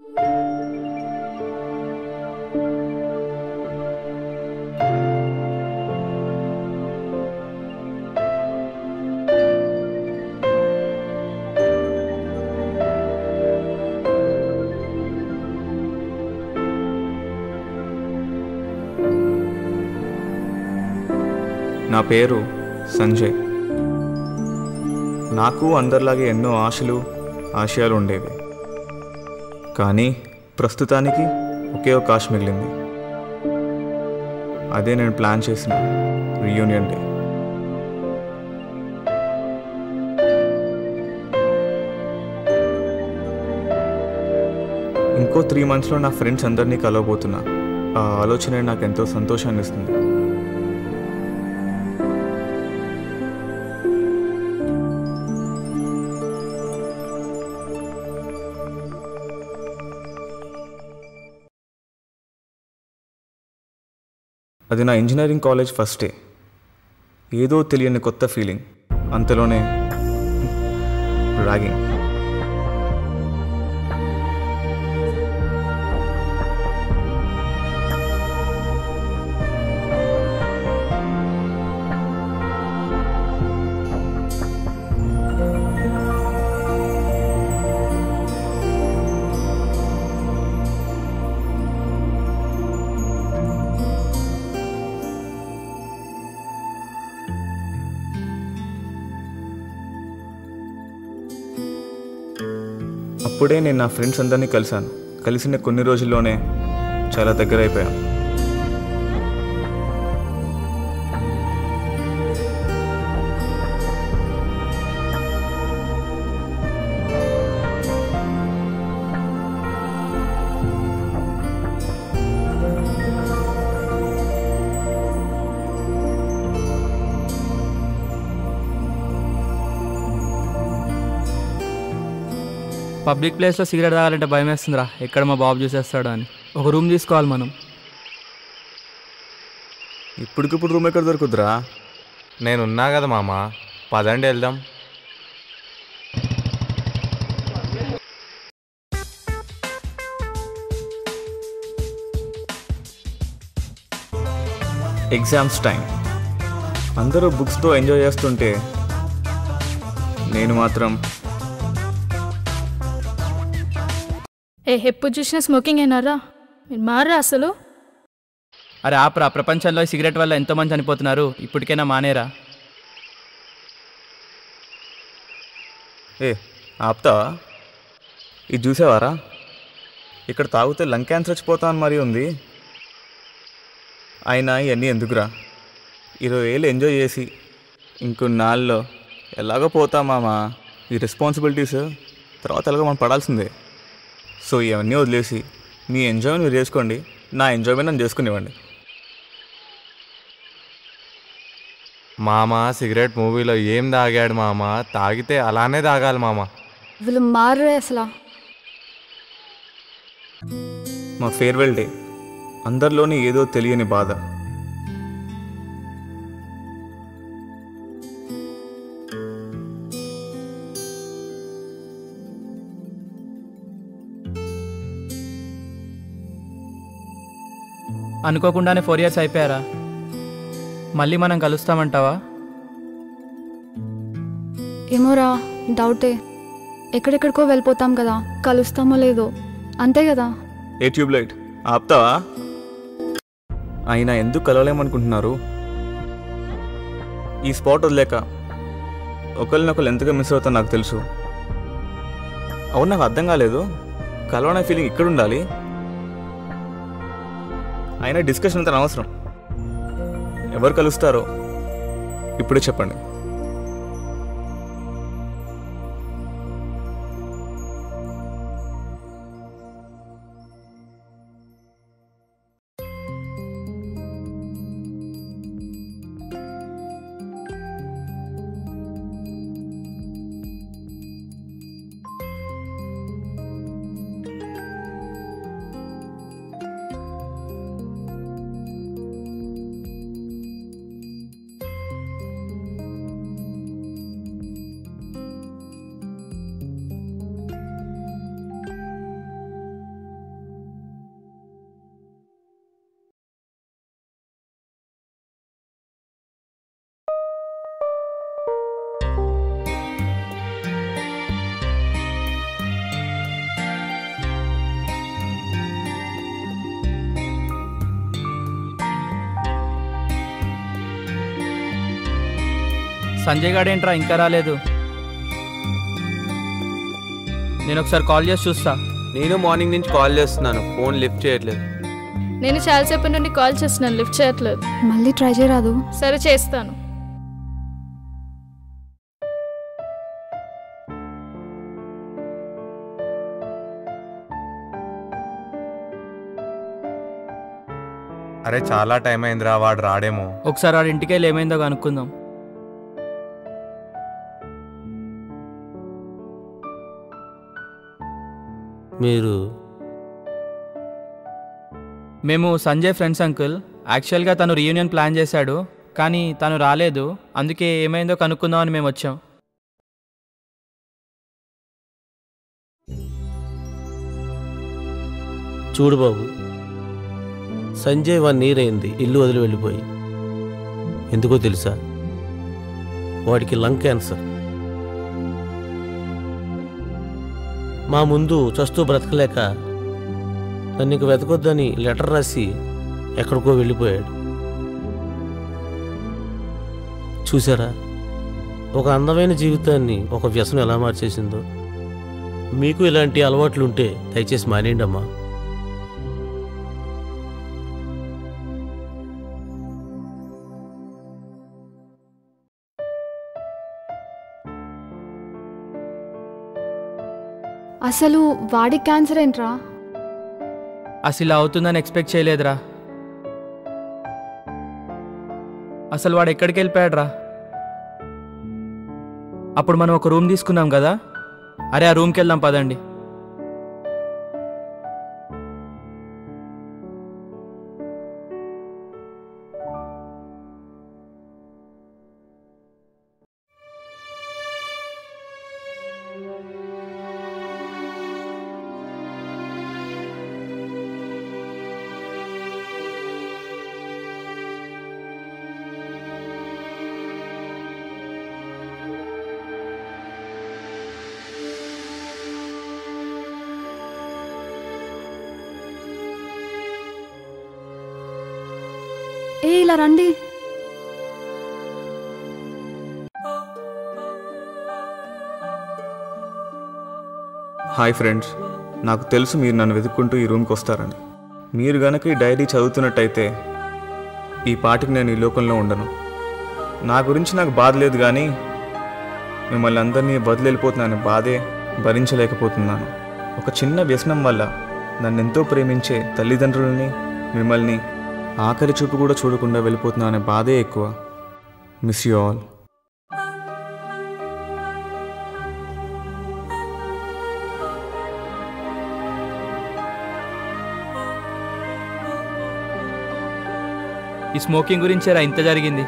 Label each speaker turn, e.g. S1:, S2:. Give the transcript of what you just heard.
S1: నా పేరు సంజయ్. నాకు అందరిలాగే ఎన్నో ఆశలు ఆశయాలు ఉండేవి. కానీ ప్రస్తుతానికి ఒకే ఒక ఆశ మిగిలింది. అదే నేను ప్లాన్ చేసిన రీయూనియన్ డే. ఇంకో 3 monthsలో నా ఫ్రెండ్స్ అందరినీ కలవబోతున్నా. ఆ ఆలోచన నాకు ఎంతో సంతోషాన్ని ఇస్తుంది. అది నా ఇంజనీరింగ్ కాలేజ్ ఫస్ట్ డే. ఏదో తెలియని కొత్త ఫీలింగ్. అంతలోనే ర్యాగింగ్. అప్పుడే నేను నా ఫ్రెండ్స్ అందరినీ కలిశాను. కలిసిన కొన్ని రోజుల్లోనే చాలా దగ్గర అయిపోయాను.
S2: పబ్లిక్ ప్లేస్లో సిగరెట్ తాగాలంటే భయం వేస్తుందిరా, ఎక్కడ మా బాబు చూసేస్తాడు అని. ఒక రూమ్ తీసుకోవాలి మనం.
S1: ఇప్పటికిప్పుడు రూమ్ ఎక్కడ దొరుకుద్దురా?
S3: నేనున్నా కదా మామ, పదండి వెళ్దాం.
S1: Exams time. అందరూ బుక్స్తో ఎంజాయ్ చేస్తుంటే నేను మాత్రం
S4: ఎప్పుడు చూసినా స్మోకింగ్ అయినారా? మీరు మారా అసలు?
S2: అరే ఆపరా, ప్రపంచంలో సిగరెట్ వల్ల ఎంతోమంది చనిపోతున్నారు, ఇప్పటికైనా మానేరా.
S1: ఆపుతావా? ఇది చూసావారా? ఇక్కడ తాగితే లంగ్ క్యాన్సర్ వచ్చిపోతా అని మరీ ఉంది. అయినా ఇవన్నీ ఎందుకురా? 20 ఏళ్ళు ఎంజాయ్ చేసి ఇంకొన్నాళ్ళలో ఎలాగో పోతామామా. ఈ రెస్పాన్సిబిలిటీస్ తర్వాత ఎలాగో మనం పడాల్సిందే. సో ఇవన్నీ వదిలేసి మీ ఎంజాయ్మెంట్ మీరు చేసుకోండి, నా ఎంజాయ్మెంట్ నన్ను చేసుకునివ్వండి.
S3: మామ సిగరెట్ మూవీలో ఏం తాగాడు మామ, తాగితే అలానే తాగాలి మామ.
S5: వీళ్ళు మారే అసలు.
S1: మా ఫేర్వెల్ డే. అందరిలోని ఏదో తెలియని బాధ.
S2: అనుకోకుండానే 4 years అయిపోయారా? మళ్ళీ మనం కలుస్తామంటావా?
S5: ఏమోరా, డౌటే. ఎక్కడెక్కడికో వెళ్ళిపోతాం కదా, కలుస్తామో లేదో, అంతే కదా.
S1: ఏ ట్యూబ్లైట్ ఆపుతావా? అయినా ఎందుకు కలవలేమనుకుంటున్నారు? ఈ స్పాట్ వదిలేక ఒకరినొకరు ఎంతగా మిస్ అవుతారో నాకు తెలుసు. అవును, నాకు అర్థం కాలేదు. కలవనే ఫీలింగ్ ఇక్కడ ఉండాలి. అయినా డిస్కషన్ అంత అనవసరం. ఎవరు కలుస్తారో ఇప్పుడే చెప్పండి.
S2: సంజయ్ గారు ఏంట్రా ఇంకా రాలేదు? నేను ఒకసారి కాల్ చేసి చూస్తా.
S3: నేను మార్నింగ్ నుంచి కాల్ చేస్తున్నాను, ఫోన్ లిఫ్ట్ చేయట్లేదు.
S4: నేను చాలాసేపటి నుండి కాల్ చేస్తున్నాను, లిఫ్ట్ చేయట్లేదు.
S5: మళ్ళీ ట్రై చేయరాదు?
S4: సరే చేస్తాను.
S3: అరే చాలా టైం అయిందిరా, వాడు రాడేమో.
S2: ఒకసారి వాడి ఇంటికి వెళ్ళి ఏమైందో కనుక్కుందాం. మేము సంజయ్ ఫ్రెండ్స్ అంకుల్. యాక్చువల్గా తను రీయూనియన్ ప్లాన్ చేశాడు, కానీ తను రాలేదు. అందుకే ఏమైందో కనుక్కుందామని మేము వచ్చాం.
S6: చూడు బాబు, సంజయ్ 1 year అయింది ఇల్లు వదిలి వెళ్ళిపోయి. ఎందుకో తెలుసా? వాడికి లంగ్ క్యాన్సర్. మా ముందు చస్తూ బ్రతకలేక నన్ను ఇంక వెతకొద్దని లెటర్ రాసి ఎక్కడికో వెళ్ళిపోయాడు. చూసారా ఒక అందమైన జీవితాన్ని ఒక వ్యసనం ఎలా మార్చేసిందో? మీకు ఇలాంటి అలవాట్లు ఉంటే దయచేసి మానేయండి అమ్మా.
S5: అసలు వాడికి క్యాన్సర్ ఏంట్రా?
S2: అసలు ఇలా అవుతుందని ఎక్స్పెక్ట్ చేయలేదురా. అసలు వాడు ఎక్కడికి వెళ్ళిపోయాడురా? అప్పుడు మనం ఒక రూమ్ తీసుకున్నాం కదా, అరే ఆ రూమ్కి వెళ్దాం పదండి.
S5: ఇలా రండి.
S1: హాయ్ ఫ్రెండ్స్, నాకు తెలుసు మీరు నన్ను వెతుక్కుంటూ ఈ రూమ్కి వస్తారని. మీరు గనక ఈ డైరీ చదువుతున్నట్టయితే ఈ పాటికి నేను ఈ లోకంలో ఉండను. నా గురించి నాకు బాధ లేదు, కానీ మిమ్మల్ని అందరినీ వదిలిపోతున్నాను బాధే భరించలేకపోతున్నాను. ఒక చిన్న వ్యసనం వల్ల నన్ను ఎంతో ప్రేమించే తల్లిదండ్రులని, మిమ్మల్ని ఆఖరి చూపు కూడా చూడకుండా వెళ్ళిపోతున్నా అనే బాధే ఎక్కువ. Miss you all.
S2: ఈ స్మోకింగ్ గురించేరా ఇంత జరిగింది.